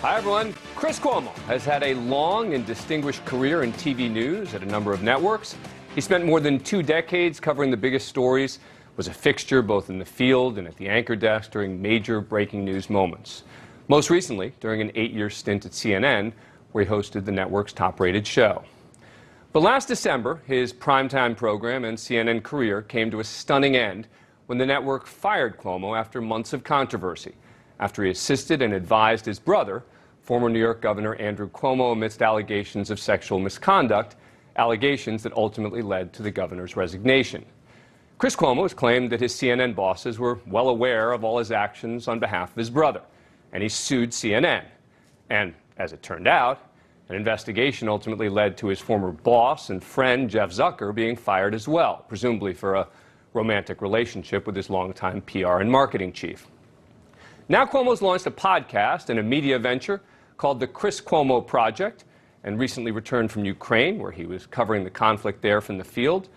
Hi, everyone. Chris Cuomo has had a long and distinguished career in TV news at a number of networks. He spent more than 2 decades covering the biggest stories, was a fixture both in the field and at the anchor desk during major breaking news moments. Most recently, during an 8-year stint at CNN, where he hosted the network's top-rated show. But last December, his primetime program and CNN career came to a stunning end when the network fired Cuomo after months of controversy, after he assisted and advised his brother, former New York Governor Andrew Cuomo, amidst allegations of sexual misconduct, allegations that ultimately led to the governor's resignation. Chris Cuomo has claimed that his CNN bosses were well aware of all his actions on behalf of his brother, and he sued CNN. And as it turned out, an investigation ultimately led to his former boss and friend, Jeff Zucker, being fired as well, presumably for a romantic relationship with his longtime PR and marketing chief. Now Cuomo's launched a podcast and a media venture called the Chris Cuomo Project, and recently returned from Ukraine, where he was covering the conflict there from the field.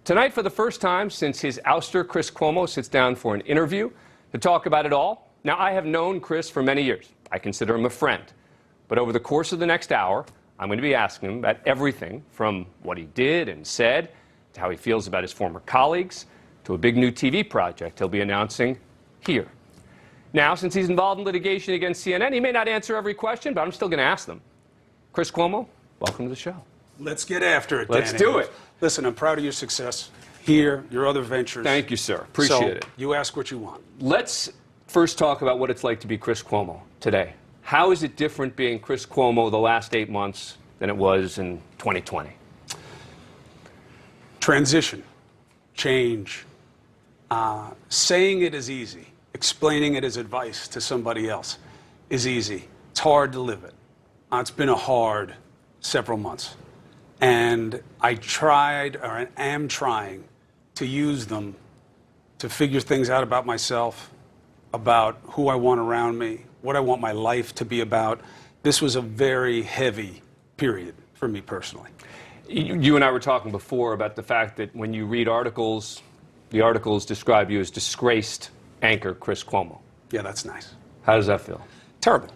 Tonight, for the first time since his ouster, Chris Cuomo sits down for an interview to talk about it all. Now, I have known Chris for many years. I consider him a friend. But over the course of the next hour, I'm going to be asking him about everything from what he did and said, to how he feels about his former colleagues, to a big new TV project he'll be announcing here. Now, since he's involved in litigation against CNN, he may not answer every question, but I'm still going to ask them. Chris Cuomo, welcome to the show. Let's get after it, Let's do it. Listen, I'm proud of your success here, your other ventures. Thank you, sir. Appreciate it. You ask what you want. Let's first talk about what it's like to be Chris Cuomo today. How is it different being Chris Cuomo the last 8 months than it was in 2020? Transition, change. Saying it is easy. Explaining it as advice to somebody else is easy. It's hard to live it. It's been a hard several months. And I tried, or am trying, to use them to figure things out about myself, about who I want around me, what I want my life to be about. This was a very heavy period for me personally. You and I were talking before about the fact that when you read articles, the articles describe you as disgraced anchor Chris Cuomo. Yeah, that's nice. How does that feel? Terrible.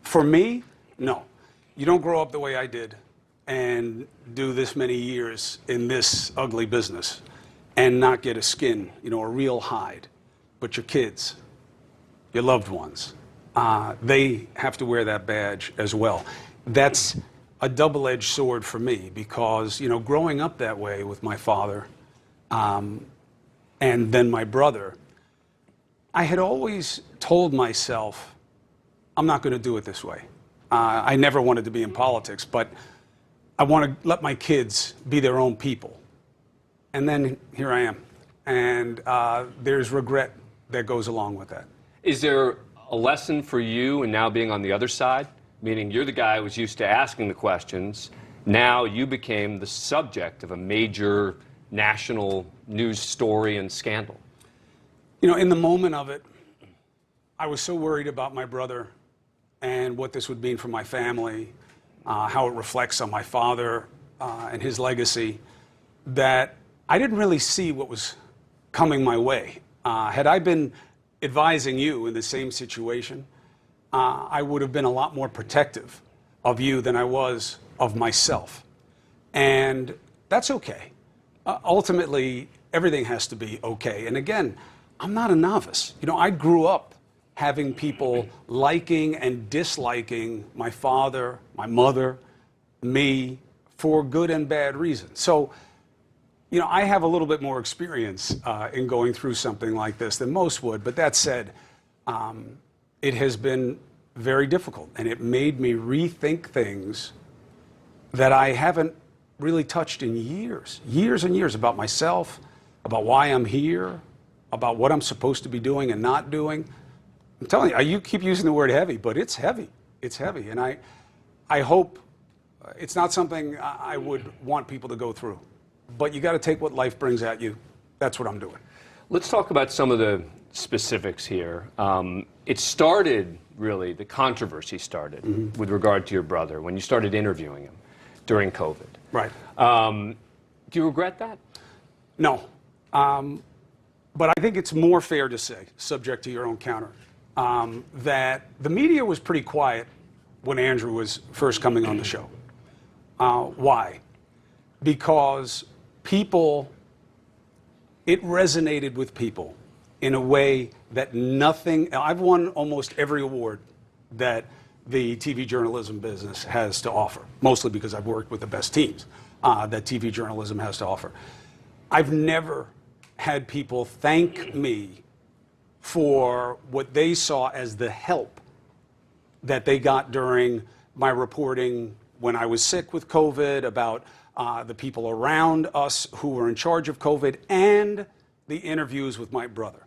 For me, no. You don't grow up the way I did and do this many years in this ugly business and not get a skin, a real hide. But your kids, your loved ones, they have to wear that badge as well. That's a double-edged sword for me because, growing up that way with my father and then my brother, I had always told myself, I'm not going to do it this way. I never wanted to be in politics, but I want to let my kids be their own people. And then here I am. And there's regret that goes along with that. Is there a lesson for you in now being on the other side? Meaning you're the guy who was used to asking the questions. Now you became the subject of a major national news story and scandal. In the moment of it, I was so worried about my brother and what this would mean for my family, how it reflects on my father and his legacy, that I didn't really see what was coming my way. Had I been advising you in the same situation, I would have been a lot more protective of you than I was of myself. And that's okay. Ultimately, everything has to be okay. And again, I'm not a novice. I grew up having people liking and disliking my father, my mother, me, for good and bad reasons. So, I have a little bit more experience in going through something like this than most would. But that said, it has been very difficult. And it made me rethink things that I haven't really touched in years and years, about myself, about why I'm here, about what I'm supposed to be doing and not doing. I'm telling you, you keep using the word heavy, but it's heavy. It's heavy. And I hope it's not something I would want people to go through. But you got to take what life brings at you. That's what I'm doing. Let's talk about some of the specifics here. It started, really, the controversy started with regard to your brother when you started interviewing him during COVID. Right. Do you regret that? No. But I think it's more fair to say, subject to your own counter, that the media was pretty quiet when Andrew was first coming on the show. Why? Because it resonated with people in a way that I've won almost every award that the TV journalism business has to offer, mostly because I've worked with the best teams that TV journalism has to offer. I've never had people thank me for what they saw as the help that they got during my reporting when I was sick with COVID, about the people around us who were in charge of COVID, and the interviews with my brother,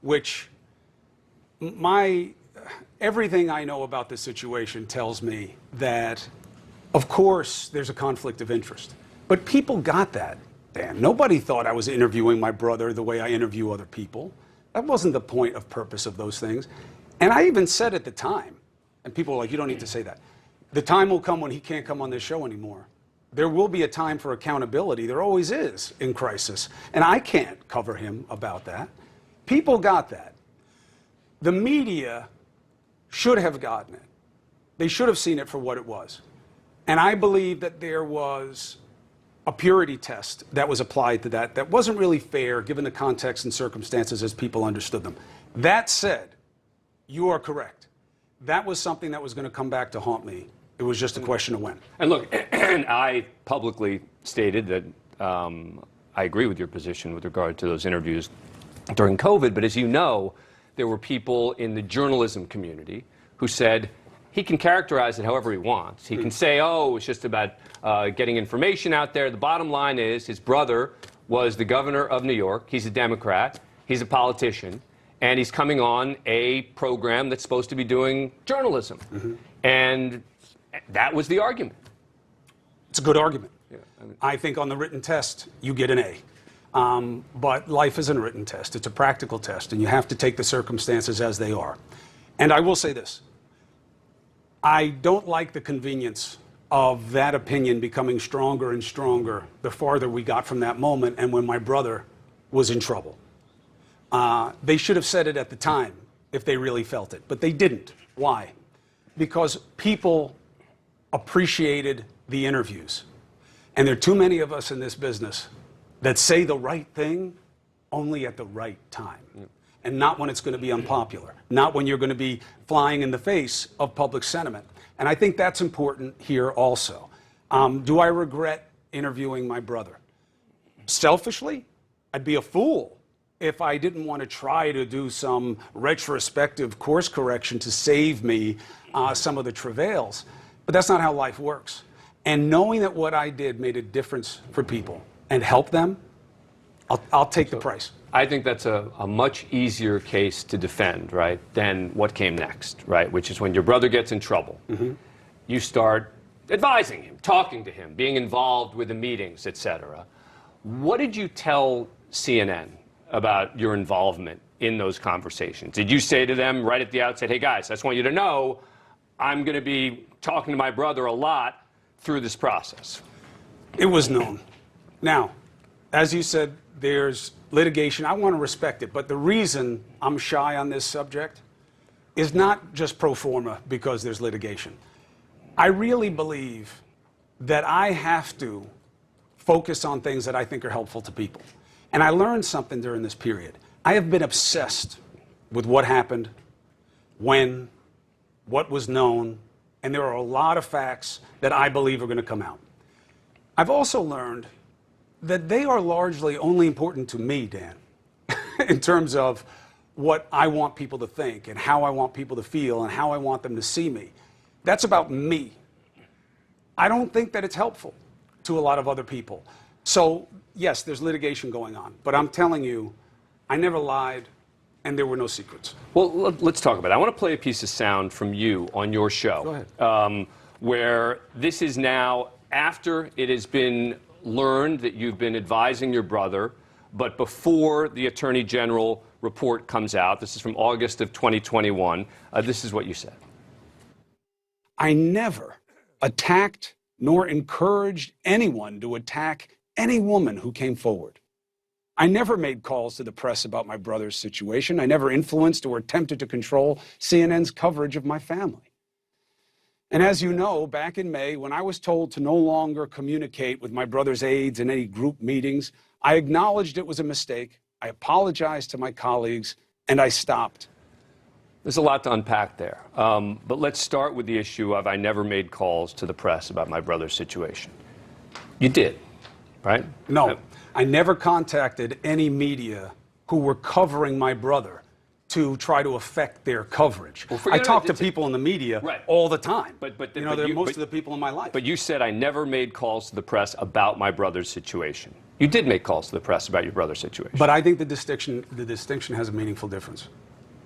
which everything I know about this situation tells me that, of course, there's a conflict of interest. But people got that, Dan. Nobody thought I was interviewing my brother the way I interview other people. That wasn't the point of purpose of those things. And I even said at the time, and people were like, you don't need to say that. The time will come when he can't come on this show anymore. There will be a time for accountability. There always is in crisis. And I can't cover him about that. People got that. The media should have gotten it. They should have seen it for what it was. And I believe that there was a purity test that was applied to that wasn't really fair given the context and circumstances as people understood them. That said, you are correct. That was something that was going to come back to haunt me. It was just a question of when. And look, I publicly stated that I agree with your position with regard to those interviews during COVID, but as you know, there were people in the journalism community who said he can characterize it however he wants. He can say, oh, it's just about getting information out there. The bottom line is his brother was the governor of New York. He's a Democrat. He's a politician. And he's coming on a program that's supposed to be doing journalism. And that was the argument. It's a good argument. Yeah, I think on the written test, you get an A. But life isn't a written test. It's a practical test, and you have to take the circumstances as they are. And I will say this. I don't like the convenience of that opinion becoming stronger and stronger the farther we got from that moment and when my brother was in trouble. They should have said it at the time if they really felt it, but they didn't. Why? Because people appreciated the interviews. And there are too many of us in this business that say the right thing only at the right time. And not when it's going to be unpopular, not when you're going to be flying in the face of public sentiment. And I think that's important here also. Do I regret interviewing my brother? Selfishly, I'd be a fool if I didn't want to try to do some retrospective course correction to save me some of the travails. But that's not how life works. And knowing that what I did made a difference for people and helped them, I'll take the price. I think that's a much easier case to defend, right, than what came next, right, which is when your brother gets in trouble. You start advising him, talking to him, being involved with the meetings, etc. What did you tell CNN about your involvement in those conversations? Did you say to them right at the outset, hey, guys, I just want you to know I'm going to be talking to my brother a lot through this process? It was known. Now, as you said, there's litigation. I want to respect it. But the reason I'm shy on this subject is not just pro forma because there's litigation. I really believe that I have to focus on things that I think are helpful to people. And I learned something during this period. I have been obsessed with what happened, when, what was known, and there are a lot of facts that I believe are going to come out. I've also learned that they are largely only important to me, Dan, in terms of what I want people to think and how I want people to feel and how I want them to see me. That's about me. I don't think that it's helpful to a lot of other people. So, yes, there's litigation going on, but I'm telling you, I never lied, and there were no secrets. Well, let's talk about it. I want to play a piece of sound from you on your show. Go ahead. Where this is now after it has been learned that you've been advising your brother, but before the Attorney General report comes out. This is from August of 2021. This is what you said. I never attacked nor encouraged anyone to attack any woman who came forward. I never made calls to the press about my brother's situation. I never influenced or attempted to control CNN's coverage of my family. And as you know, back in May, when I was told to no longer communicate with my brother's aides in any group meetings, I acknowledged it was a mistake. I apologized to my colleagues, and I stopped. There's a lot to unpack there. But let's start with the issue of I never made calls to the press about my brother's situation. You did, right? No. I never contacted any media who were covering my brother to try to affect their coverage. Well, I talk to people in the media all the time. But they're most of the people in my life. But you said I never made calls to the press about my brother's situation. You did make calls to the press about your brother's situation. But I think the distinction has a meaningful difference.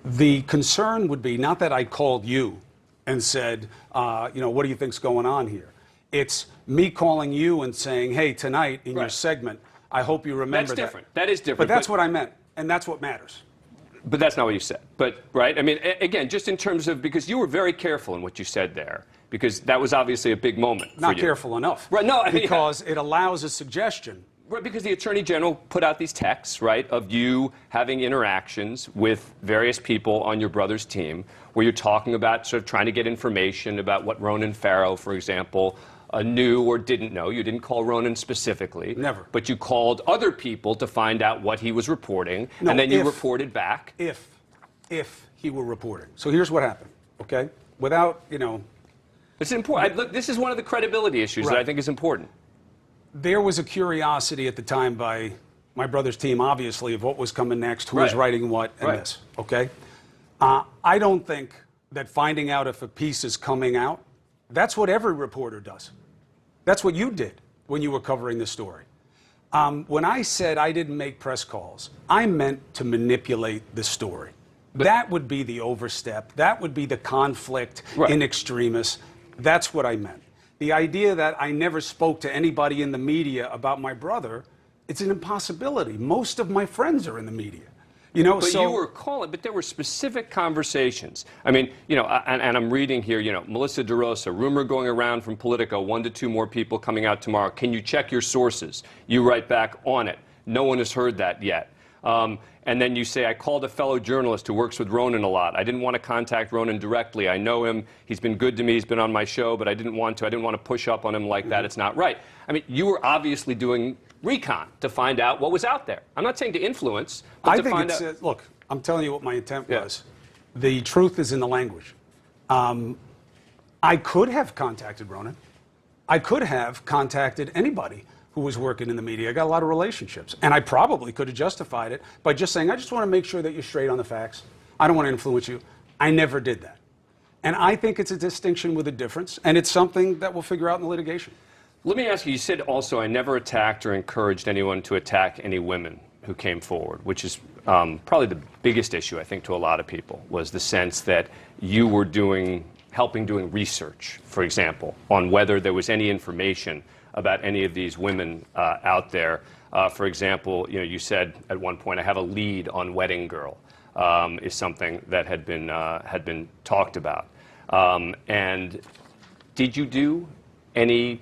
The concern would be not that I called you and said, what do you think's going on here? It's me calling you and saying, hey, tonight in your segment, I hope you remember that. That's different. That is different. But that's what I meant, and that's what matters. But that's not what you said. But, right? I mean, again, just in terms of, because you were very careful in what you said there, because that was obviously a big moment for you. Not careful enough. Right, no, I mean, because it allows a suggestion. Right, because the Attorney General put out these texts, right, of you having interactions with various people on your brother's team, where you're talking about sort of trying to get information about what Ronan Farrow, for example, knew or didn't know. You didn't call Ronan specifically. Never. But you called other people to find out what he was reporting, and then you reported back. If he were reporting. So here's what happened, okay? Without, It's important. Look, this is one of the credibility issues that I think is important. There was a curiosity at the time by my brother's team, obviously, of what was coming next, who was writing what, and this, okay? I don't think that finding out if a piece is coming out, that's what every reporter does. That's what you did when you were covering the story. When I said I didn't make press calls, I meant to manipulate the story. That would be the overstep. That would be the conflict in extremis. That's what I meant. The idea that I never spoke to anybody in the media about my brother, it's an impossibility. Most of my friends are in the media. But you were calling, but there were specific conversations. I mean, and I'm reading here, Melissa DeRosa, rumor going around from Politico, 1 to 2 more people coming out tomorrow. Can you check your sources? You write back on it. No one has heard that yet. And then you say, I called a fellow journalist who works with Ronan a lot. I didn't want to contact Ronan directly. I know him. He's been good to me. He's been on my show, but I didn't want to. I didn't want to push up on him like that. It's not right. I mean, you were obviously doing recon to find out what was out there. I'm not saying to influence, but to find out. Look, I'm telling you what my intent was. The truth is in the language. I could have contacted Ronan. I could have contacted anybody who was working in the media. I got a lot of relationships. And I probably could have justified it by just saying, I just want to make sure that you're straight on the facts. I don't want to influence you. I never did that. And I think it's a distinction with a difference, and it's something that we'll figure out in the litigation. Let me ask you, you said also I never attacked or encouraged anyone to attack any women who came forward, which is probably the biggest issue, I think, to a lot of people, was the sense that you were helping doing research, for example, on whether there was any information about any of these women out there. For example, you said at one point, I have a lead on Wedding Girl, is something that had been talked about. And did you do any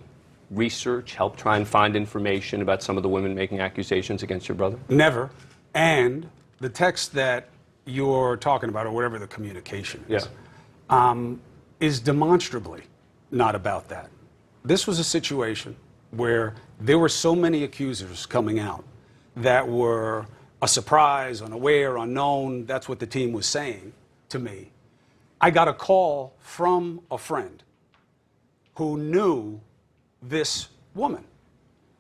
research, help try and find information about some of the women making accusations against your brother? Never. And the text that you're talking about, or whatever the communication is demonstrably not about that. This was a situation where there were so many accusers coming out that were a surprise, unaware, unknown. That's what the team was saying to me. I got a call from a friend who knew this woman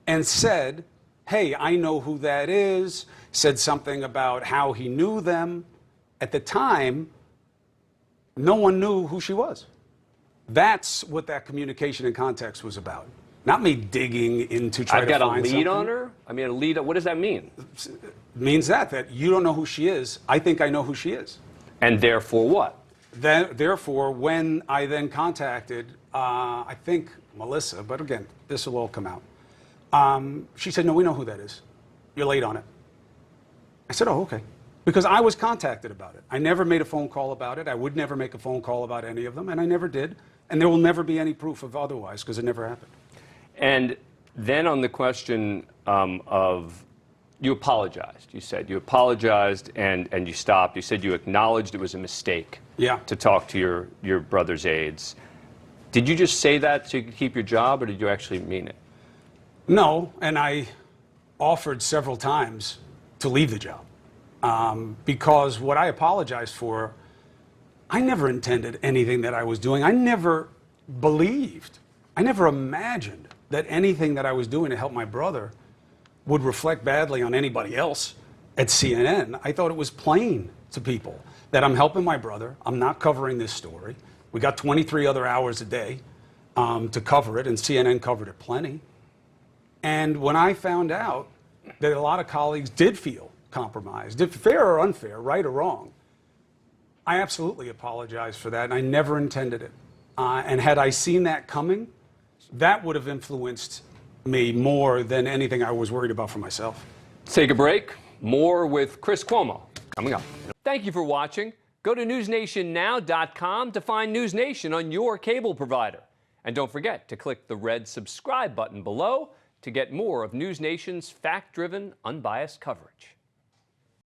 and said, hey, I know who that is, said something about how he knew them. At the time, no one knew who she was. That's what that communication and context was about. Not me digging into trying to find something. I've got a lead on her? I mean, a lead, what does that mean? It means that you don't know who she is. I think I know who she is. And therefore what? Therefore, when I then contacted, I think, Melissa, but again, this will all come out. She said, no, we know who that is. You're late on it. I said, oh, okay. Because I was contacted about it. I never made a phone call about it. I would never make a phone call about any of them, and I never did. And there will never be any proof of otherwise, because it never happened. And then on the question of You apologized. You said you apologized and you stopped. You said you acknowledged it was a mistake to talk to your brother's aides. Did you just say that so you could keep your job, or did you actually mean it? No, and I offered several times to leave the job because what I apologized for, I never intended anything that I was doing. I never believed, I never imagined that anything that I was doing to help my brother would reflect badly on anybody else at CNN. I thought it was plain to people that I'm helping my brother. I'm not covering this story. We got 23 other hours a day to cover it, and CNN covered it plenty. And when I found out that a lot of colleagues did feel compromised, fair or unfair, right or wrong, I absolutely apologize for that, and I never intended it. And had I seen that coming, that would have influenced me more than anything I was worried about for myself. Take a break. More with Chris Cuomo coming up. Thank you for watching. Go to newsnationnow.com to find NewsNation on your cable provider. And don't forget to click the red subscribe button below to get more of NewsNation's fact-driven, unbiased coverage.